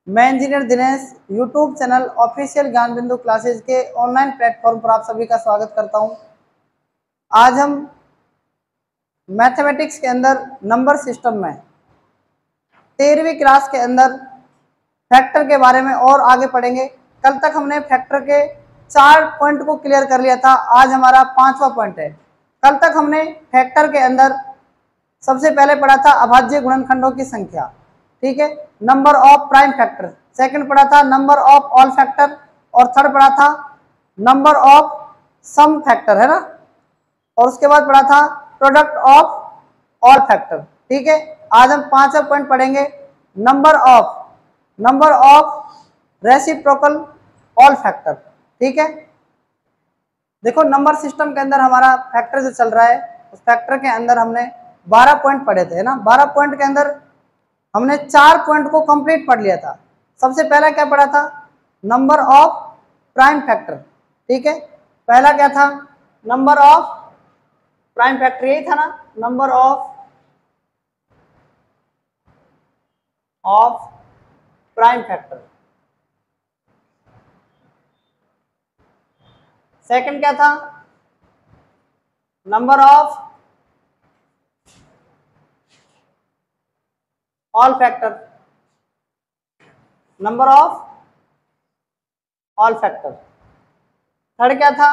मैं engineer Dinesh YouTube channel official ज्ञान बिंदु क्लासेज के ऑनलाइन प्लेटफॉर्म पर आप सभी का स्वागत करता हूं। आज हम मैथमेटिक्स के अंदर नंबर सिस्टम में 13वीं क्लास के अंदर फैक्टर के बारे में और आगे पढ़ेंगे। कल तक हमने फैक्टर के 4 पॉइंट को क्लियर कर लिया था, आज हमारा 5वां पॉइंट है। कल तक हमने फैक्टर के अंदर सबसे पहले पढ़ा था अभाज्य गुणनखंडों की संख्या, ठीक है, number of prime factor. Second पढ़ा था नंबर ऑफ ऑल फैक्टर और थर्ड पढ़ा था नंबर ऑफ सम फैक्टर, है ना। और उसके बाद पढ़ा था प्रोडक्ट ऑफ ऑल फैक्टर, ठीक है। आज हम 5वां पॉइंट पढ़ेंगे number of reciprocal all factor, ठीक है। देखो नंबर सिस्टम के अंदर हमारा फैक्टर जो चल रहा है, उस फैक्टर के अंदर हमने 12 पॉइंट पढ़े थे, है ना। 12 पॉइंट के अंदर हमने 4 पॉइंट को कंप्लीट पढ़ लिया था। सबसे पहला क्या पढ़ा था, नंबर ऑफ प्राइम फैक्टर, ठीक है। पहला क्या था, नंबर ऑफ प्राइम फैक्टर, यही था ना, number of prime factor. Second क्या था, number of all factor, number of all factor. Third क्या था,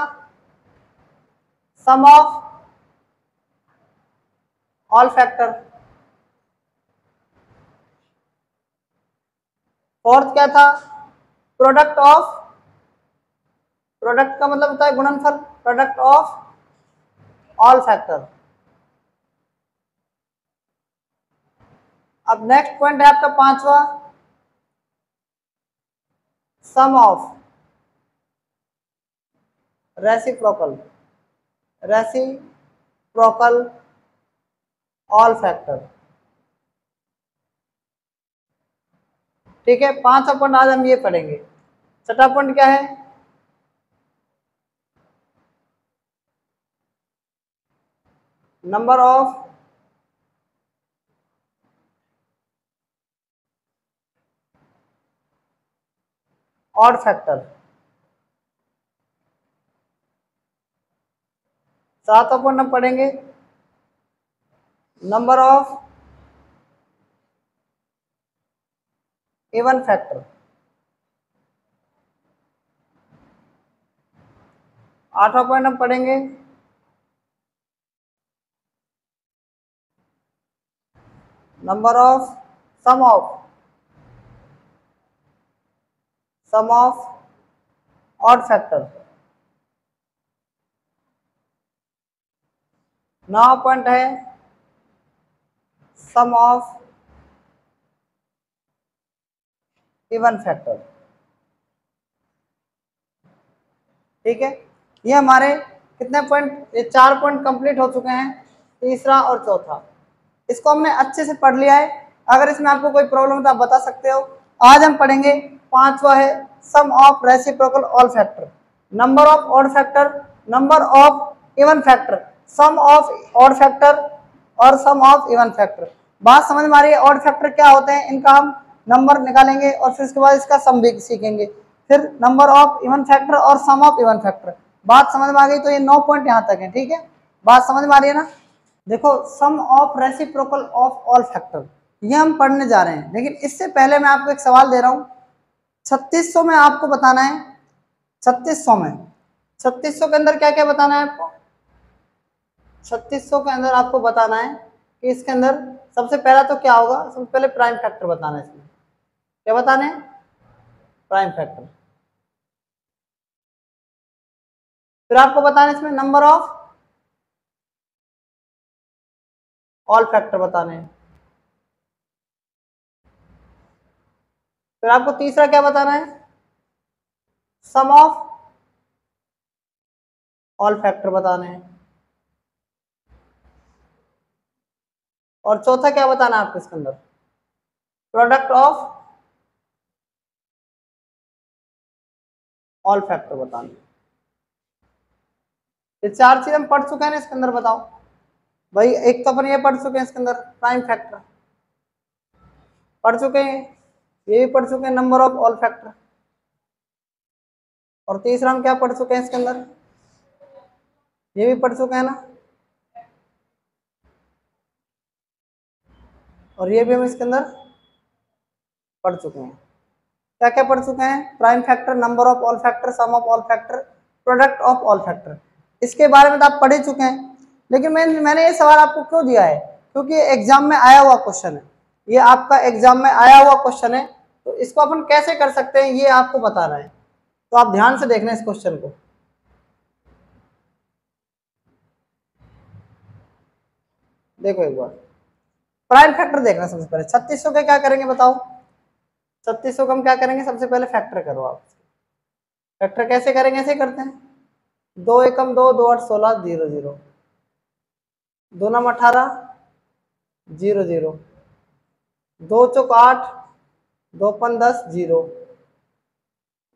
सम ऑफ ऑल फैक्टर। फोर्थ क्या था, प्रोडक्ट ऑफ, प्रोडक्ट का मतलब होता है गुणनफल, प्रोडक्ट ऑफ ऑल फैक्टर। अब नेक्स्ट पॉइंट है आपका 5वां, सम ऑफ रेसिप्रोकल ऑल फैक्टर, ठीक है। 5वां पॉइंट आज हम ये पढ़ेंगे। छठा पॉइंट क्या है, नंबर ऑफ ऑड फैक्टर। 7वां पॉइंट हम पढ़ेंगे नंबर ऑफ इवन फैक्टर। 8वां पॉइंट हम पढ़ेंगे number of sum of odd factor. 9वां पॉइंट है सम ऑफ इवन फैक्टर, ठीक है। ये हमारे कितने पॉइंट, ये 4 पॉइंट कंप्लीट हो चुके हैं, तीसरा और चौथा। इसको हमने अच्छे से पढ़ लिया है। अगर इसमें आपको कोई प्रॉब्लम है तो आप बता सकते हो। आज हम पढ़ेंगे 5वां है sum of reciprocal all factor, number of odd factor, number of even factor, sum of odd factor और सम ऑफ इवन फैक्टर। बात समझ में आ रही है। ऑड फैक्टर क्या होते हैं, इनका हम नंबर निकालेंगे और फिर उसके बाद इसका सम भी सीखेंगे। फिर नंबर ऑफ इवन फैक्टर और सम ऑफ इवन फैक्टर। बात समझ में आ गई। तो ये 9 पॉइंट यहाँ तक है, ठीक है। बात समझ में आ रही है ना। देखो sum of reciprocal of all factor ये हम पढ़ने जा रहे हैं, लेकिन इससे पहले मैं आपको एक सवाल दे रहा हूं। 3600 में आपको बताना है, 3600 के अंदर क्या क्या बताना है आपको। 3600 के अंदर आपको बताना है कि इसके अंदर सबसे पहला तो क्या होगा, सबसे पहले प्राइम फैक्टर बताना है। इसमें क्या बताने हैं, प्राइम फैक्टर। फिर आपको बताना है इसमें नंबर ऑफ ऑल फैक्टर बताने हैं। फिर आपको तीसरा क्या बताना है, सम ऑफ ऑल फैक्टर बताने हैं। और चौथा क्या बताना है आपको इसके अंदर, प्रोडक्ट ऑफ ऑल फैक्टर बताने। ये 4 चीज हम पढ़ चुके हैं ना इसके अंदर। बताओ भाई, एक तो अपन ये पढ़ चुके हैं इसके अंदर प्राइम फैक्टर पढ़ चुके हैं, ये भी पढ़ चुके हैं, नंबर ऑफ ऑल फैक्टर। और तीसरा हम क्या पढ़ चुके हैं इसके अंदर, ये भी पढ़ चुके हैं ना, और ये भी हम इसके अंदर पढ़ चुके हैं। क्या क्या पढ़ चुके हैं, prime factor, number of all factor, sum of all factor, product of all factor. इसके बारे में तो आप पढ़ ही चुके हैं, लेकिन मैंने ये सवाल आपको क्यों दिया है, क्योंकि एग्जाम में आया हुआ क्वेश्चन है, ये आपका एग्जाम में आया हुआ क्वेश्चन है, तो इसको अपन कैसे कर सकते हैं ये आपको बताना है। तो आप ध्यान से देखना इस क्वेश्चन को। देखो एक बार प्राइम फैक्टर देखना सबसे पहले। 3600 के क्या करेंगे बताओ, 3600 का हम क्या करेंगे, सबसे पहले फैक्टर करो आप। फैक्टर कैसे करेंगे, ऐसे करते हैं, 2 एकम 2, 2 8 16 0 0, 2 नम 18 0 0, 2 चौक 8, 2 पन 10 0,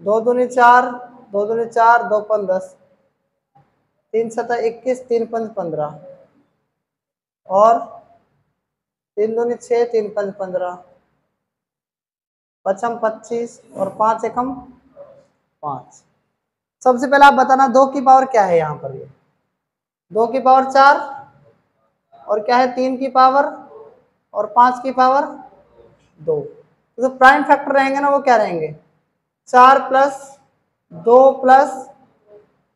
2 दूनी 4, 2 दूनी 4, 2 पन 10, 3 7 21, 3 5 15, और 3 दूनी 6, 3 5 15, 5 25, और 5 एकम 5। सबसे पहले आप बताना 2 की पावर क्या है यहाँ पर, ये 2 की पावर 4, और क्या है 3 की पावर, और 5 की पावर 2। तो प्राइम फैक्टर रहेंगे ना वो क्या रहेंगे, 4 प्लस 2 प्लस,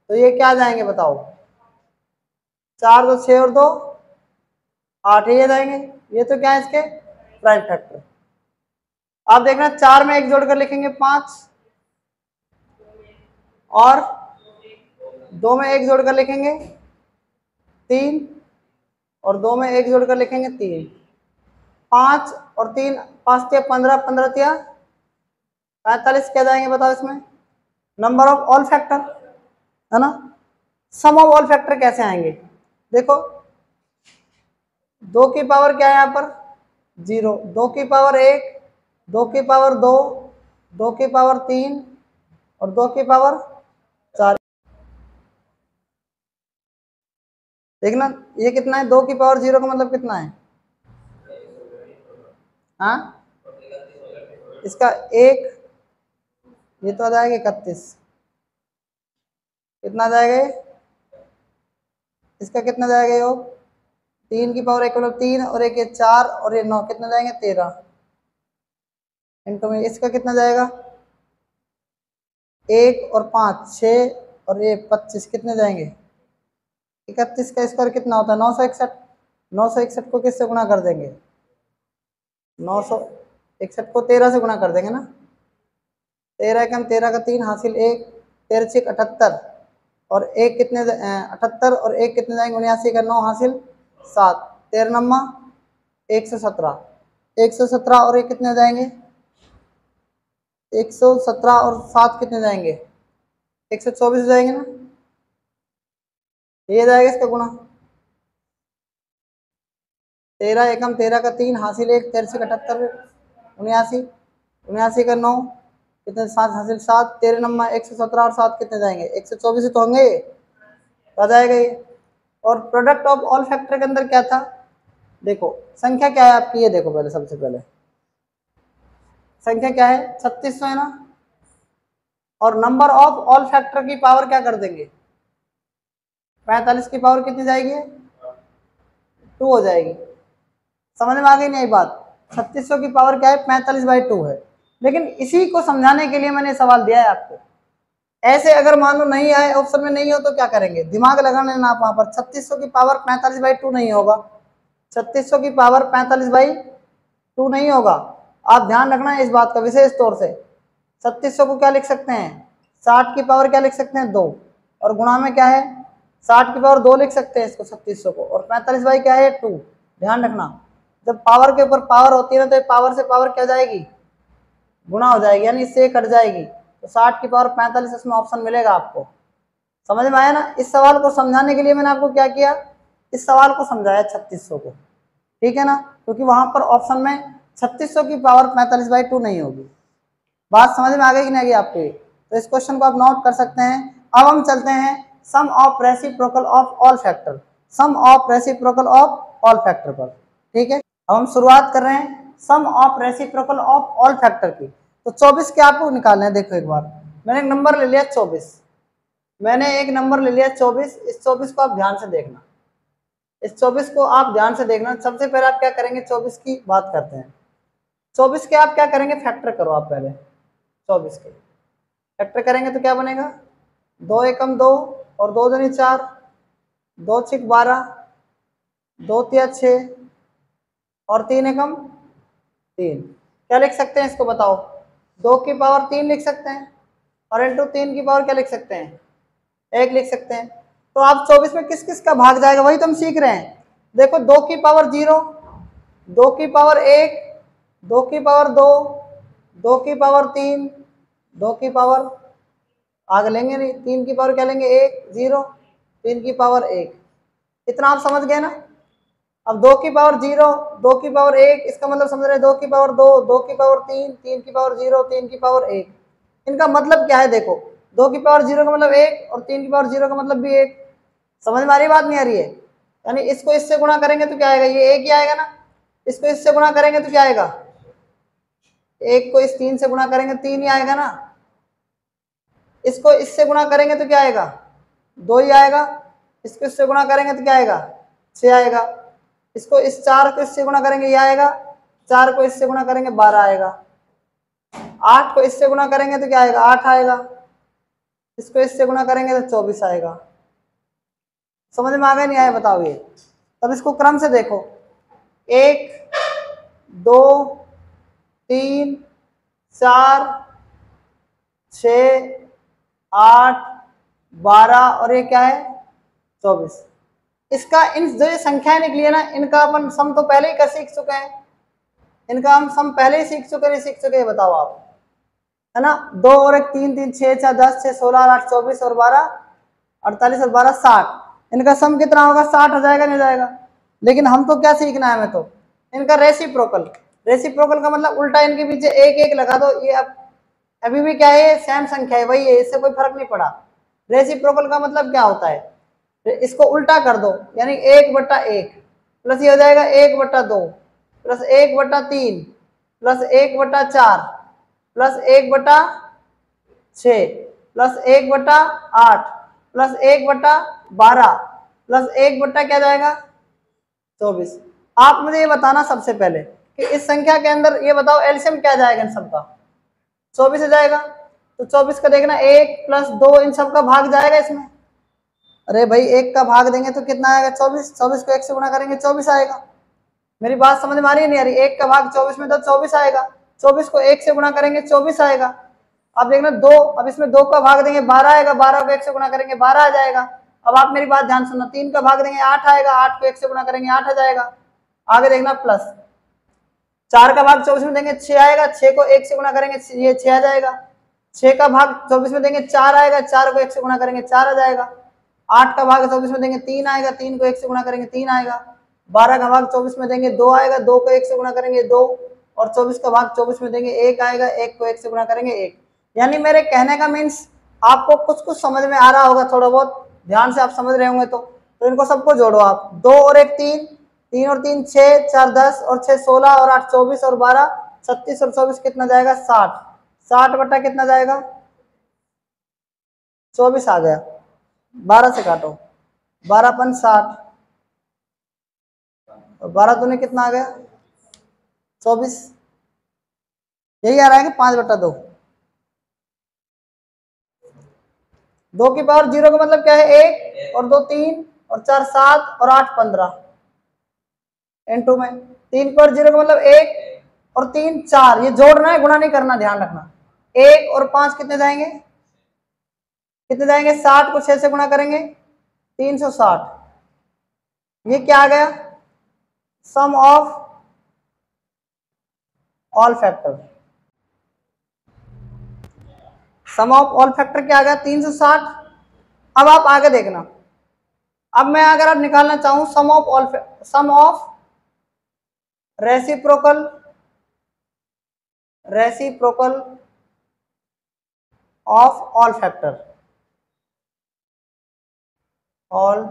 तो ये क्या आ जाएंगे बताओ, 4 2 6 और 2 8, ये जाएंगे। ये तो क्या है इसके प्राइम फैक्टर। आप देखना 4 में 1 जोड़कर लिखेंगे 5, और 2 में 1 जोड़कर लिखेंगे 3, और 2 में 1 जोड़कर लिखेंगे 3, 5 और 3, 5 तिया 15, 15 तिया 45, क्या जाएंगे बताओ इसमें, नंबर ऑफ ऑल फैक्टर, है ना। सम ऑफ ऑल फैक्टर कैसे आएंगे, देखो 2 की पावर क्या है यहाँ पर 0, 2 की पावर 1, 2 की पावर 2, 2 की पावर 3, और 2 की पावर 4। देखना ये कितना है, 2 की पावर 0 का मतलब कितना है, हाँ इसका 1, ये तो आ जाएगा 31, कितना आ जाएगा ये, इसका कितना जाएगा योग, 3 की पावर 1 मतलब 3, और 1 ये 4, और ये 9, कितना जाएंगे 13, इनटू में इसका कितना जाएगा 1 और 5 6, और ये 25, कितने जाएंगे 31 का स्क्वायर कितना होता है 961, 961 को किससे गुणा कर देंगे, 961 को 13 से गुणा कर देंगे ना, 13 कम 13 का 3 हासिल 1, 13 6 78, और 1 कितने 78, और 1 कितने जाएंगे 79 का 9 हासिल 7, 13 नम्मा 117, 117, और 1 कितने जाएंगे 117, और 7 कितने जाएंगे 124 हो जाएंगे ना, ये जाएगा इसका गुणा, 13 एकम 13 का 3 हासिल 1, 13 से 78 79, 79 का 9 कितने 7 हासिल 7, 13 नंबर 117, और 7 कितने जाएंगे 124 तो होंगे, आ जाएगा ये। और प्रोडक्ट ऑफ ऑल फैक्टर के अंदर क्या था, देखो संख्या क्या है आपकी, ये देखो पहले सबसे पहले संख्या क्या है 3600 है ना, और नंबर ऑफ ऑल फैक्टर की पावर क्या कर देंगे 45 की पावर कितनी जाएगी 2 हो जाएगी। समझ में आ गई नहीं बात, 3600 की पावर क्या है 45/2 है। लेकिन इसी को समझाने के लिए मैंने सवाल दिया है आपको। ऐसे अगर मान लो नहीं आए ऑप्शन में नहीं हो तो क्या करेंगे, दिमाग लगाने ना आप वहां पर। 3600 की पावर 45/2 नहीं होगा, 3600 की पावर 45/2 नहीं होगा। आप ध्यान रखना इस बात का विशेष तौर से। 3600 को क्या लिख सकते हैं 60 की पावर क्या लिख सकते हैं 2, और गुणा में क्या है 60 की पावर 2 लिख सकते हैं इसको 3600 को, और 45 बाई क्या है 2। ध्यान रखना जब पावर के ऊपर पावर होती है ना तो पावर से पावर क्या जाएगी गुणा हो जाएगी, यानी इससे कट जाएगी। तो 60 की पावर 45 इसमें ऑप्शन मिलेगा आपको। समझ में आया ना। इस सवाल को समझाने के लिए मैंने आपको क्या किया, इस सवाल को समझाया 3600 को, ठीक है ना, क्योंकि वहां पर ऑप्शन में 3600 की पावर 45/2 नहीं होगी। बात समझ में आ गई कि नहीं गई आपको। तो इस क्वेश्चन को आप नोट कर सकते हैं। अब हम चलते हैं sum of reciprocal of all factor, sum of reciprocal of all factor पर, ठीक है। अब हम शुरुआत कर रहे हैं sum of reciprocal of all factor की। तो 24 के आपको निकालना है। देखो एक बार मैंने एक नंबर ले लिया 24, मैंने एक नंबर ले लिया 24। इस 24 को आप ध्यान से देखना, इस 24 को आप ध्यान से देखना। सबसे पहले आप क्या करेंगे, 24 की बात करते हैं। 24 के आप क्या करेंगे, फैक्टर करो आप पहले। 24 के फैक्टर करेंगे तो क्या बनेगा, 2 एकम 2 और 2 दूनी 4, 2 छिक 12, 2 तिया 6 और 3 एकम 3। क्या लिख सकते हैं इसको बताओ, 2 की पावर 3 लिख सकते हैं और इंटू 3 की पावर क्या लिख सकते हैं, 1 लिख सकते हैं। तो आप 24 में किस किस का भाग जाएगा वही तो हम सीख रहे हैं। देखो 2 की पावर 0, 2 की पावर 1, 2 की पावर 2, 2 की पावर 3, 2 की पावर आगे लेंगे नहीं, 3 की पावर क्या लेंगे 1, 0, 3 की पावर 1। इतना आप समझ गए ना। अब 2 की पावर 0, 2 की पावर 1, इसका मतलब समझ रहे 2 की पावर 2, 2 की पावर 3, 3 की पावर 0, 3 की पावर 1। इनका मतलब क्या है, देखो 2 की पावर 0 का मतलब 1 और 3 की पावर 0 का मतलब भी 1। समझ में आ रही बात, नहीं आ रही है? यानी इसको इससे गुणा करेंगे तो क्या आएगा, ये 1 ही आएगा ना। इसको इससे गुणा करेंगे तो क्या आएगा, 1 को इस 3 से गुणा करेंगे 3 ही आएगा ना। इसको इससे गुणा करेंगे तो क्या आएगा, 2 ही आएगा। इसको इससे गुणा करेंगे तो क्या आएगा, 6 आएगा। इसको इस 4 को इससे गुणा करेंगे ये आएगा, 4 को इससे गुणा करेंगे 12 आएगा। 8 को इससे गुणा करेंगे तो क्या आएगा, 8 आएगा। इसको इससे गुणा करेंगे तो 24 आएगा। समझ में आ गया नहीं आया बताओ ये। तब इसको क्रम से देखो, 1 2 3 4 6 8 12 और ये क्या है 24। इसका इन जो ये संख्याएं निकली है ना, इनका अपन सम तो पहले ही कर सीख चुके हैं, इनका हम सम पहले ही सीख चुके, नहीं सीख चुके ये बताओ आप, है ना। 2 और 1 3 3 6 4 10 6 16 और 8 24 और 12 48 और 12 60। इनका सम कितना होगा, 60 हो जाएगा नहीं जाएगा। लेकिन हम तो क्या सीखना है हमें, तो इनका रेसिप्रोकल। रेसिप्रोकल का मतलब उल्टा इनके पीछे 1 1 लगा दो। ये अब अभी भी क्या है, सेम संख्या है, वही है, इससे कोई फर्क नहीं पड़ा। रेसिप्रोकल का मतलब क्या होता है, इसको उल्टा कर दो, यानी 1/1 प्लस ये हो जाएगा 1/2 plus 1/3 plus 1/4 plus 1/6 plus 1/8 plus 1/12 plus 1 क्या जाएगा 24। आप मुझे ये बताना सबसे पहले कि इस संख्या के अंदर ये बताओ एलसीएम क्या जाएगा इन सबका, 24 हो जाएगा। तो 24 का देखना 1 + 2 इन सब का भाग जाएगा इसमें। अरे भाई 1 का भाग देंगे तो कितना आएगा 24, 24 को 1 से गुणा करेंगे 24 आएगा। मेरी बात समझ में आ रही है नहीं आ रही, 1 का भाग 24 में तो 24 आएगा, 24 को 1 से गुणा करेंगे 24 आएगा। अब देखना 2, अब इसमें 2 का भाग देंगे 12 आएगा, 12 को 1 से गुणा करेंगे 12 आ जाएगा। अब आप मेरी बात ध्यान सुनना, 3 का भाग देंगे 8 आएगा, 8 को 1 से गुणा करेंगे 8 आ जाएगा। आगे देखना प्लस 4 का भाग 24 में देंगे 6 आएगा, 6 को 1 से गुणा करेंगे ये 6 आ जाएगा। 6 का भाग 24 में देंगे 4 आएगा, 4 को 1 से गुणा करेंगे 4 आ जाएगा। 8 का भाग 24 में देंगे 3 आएगा, 3 को 1 से गुणा करेंगे 3 आएगा। 12 का भाग 24 में देंगे 2 आएगा, 2 को 1 से गुणा करेंगे 2 और 24 का भाग 24 में देंगे 1 आएगा, 1 को 1 से गुणा करेंगे 1। यानी मेरे कहने का मीन्स आपको कुछ कुछ समझ में आ रहा होगा, थोड़ा बहुत ध्यान से आप समझ रहे होंगे। तो इनको सबको जोड़ो आप, 2 और 1 3, 3 और 3 6, 4 10 और 6 16 और 8 24 और 12 36 और 24 कितना जाएगा 60। 60 बटा कितना जाएगा 24 आ गया। 12 से काटो, 12 × 60 और 12 दूनी कितना आ गया 24। यही आ रहा है कि 5/2। 2 की पावर 0 का मतलब क्या है 1 और 2 3 और 4 7 और 8 15 इनटू में 3 की पावर 0 का मतलब 1 और 3 4, ये जोड़ना है गुणा नहीं करना, ध्यान रखना। 1 और 5 कितने जाएंगे, कितने जाएंगे 60 को 6 से गुणा करेंगे 360। ये क्या आ गया sum of all factor. Sum of all factor क्या आ गया 360। अब आप आगे देखना, अब मैं अगर आप निकालना चाहूं sum of all, sum of reciprocal, reciprocal of all factor, all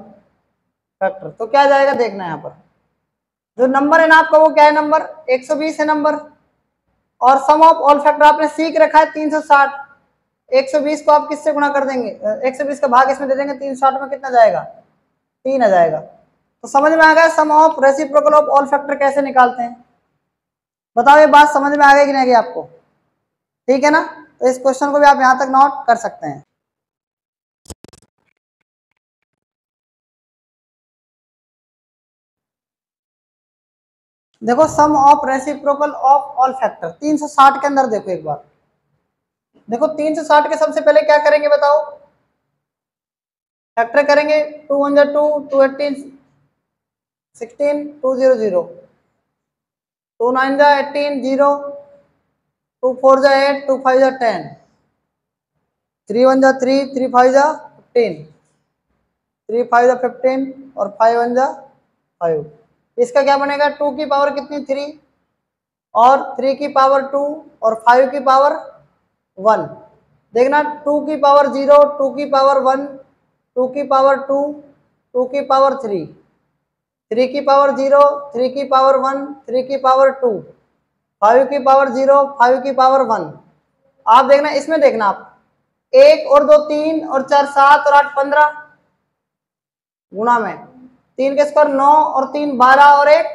factor, तो क्या जाएगा देखना यहां पर। जो नंबर है ना आपका वो क्या है, नंबर 120 है नंबर। और सम ऑफ ऑल फैक्टर आपने सीख रखा है 360। 120 को आप किससे गुणा कर देंगे, 120 का भाग इसमें दे देंगे, 360 में कितना जाएगा, 3 आ जाएगा। तो समझ में आ गया sum of reciprocal of all factor कैसे निकालते हैं। बताओ ये बात समझ में आ गई कि नहीं आ गई आपको, ठीक है ना। तो इस क्वेश्चन को भी आप यहां तक नोट कर सकते हैं। देखो sum of reciprocal of all factor 360 के अंदर देखो एक बार, देखो 360 के सबसे पहले क्या करेंगे बताओ, फैक्टर करेंगे, 2 1 2, 2 18 16, 2 0 0, 2 9 18 0, 2 4 8, 2 5 10, 3 1 3, 3 5 15, 3 5 15 और 5 1 5। इसका क्या बनेगा, 2 की पावर कितनी 3 और 3 की पावर 2 और 5 की पावर 1। देखना 2 की पावर 0, 2 की पावर 1, 2 की पावर 2, 2 की पावर 3, 3 की पावर 0, 3 की पावर 1, 3 की पावर 2, 5 की पावर 0, 5 की पावर 1। आप देखना इसमें, देखना आप 1 और 2 3 और 4 7 और 8 15 गुणा में 3 के स्क्वायर 9 और 3 12 और 1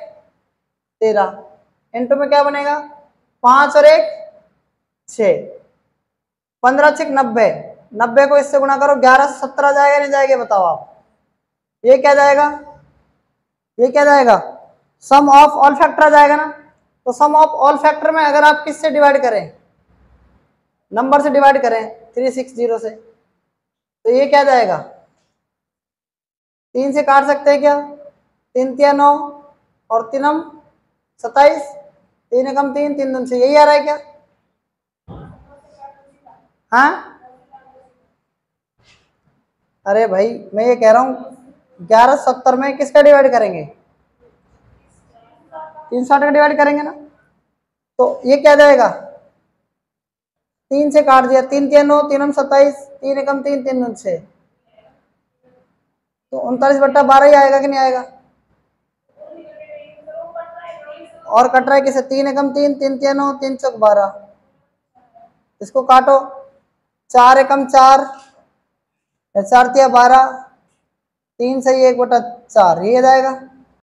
13, इंटू में क्या बनेगा 5 और 1 6, 15 6 90, 90 को इससे गुणा करो 11 से 17 जाएगा नहीं जाएगा बताओ आप, ये क्या जाएगा, ये क्या जाएगा, सम ऑफ ऑल फैक्टर आ जाएगा ना। तो सम ऑफ ऑल फैक्टर में अगर आप किससे डिवाइड करें, नंबर से डिवाइड करें 360 से, तो ये क्या जाएगा, 3 से काट सकते हैं क्या, 3 3 9 और 3 27, 3 एकम 3, 3 दूनी से, यही आ रहा है क्या, हाँ। अरे भाई मैं ये कह रहा हूँ 1170 में किसका डिवाइड करेंगे, 360 का डिवाइड करेंगे ना। तो ये क्या जाएगा, 3 से काट दिया, 3 3 9, 3 27, 3 एकम 3, 3 दूनी से, तो 39/12 ही आएगा कि नहीं आएगा। और कट रहा है किसे, 3 एकम 3, 3 3 9, 3 चौक 12, इसको काटो, 4 एकम 4, 4 तिया 12, 3 से 1/4 ये जाएगा।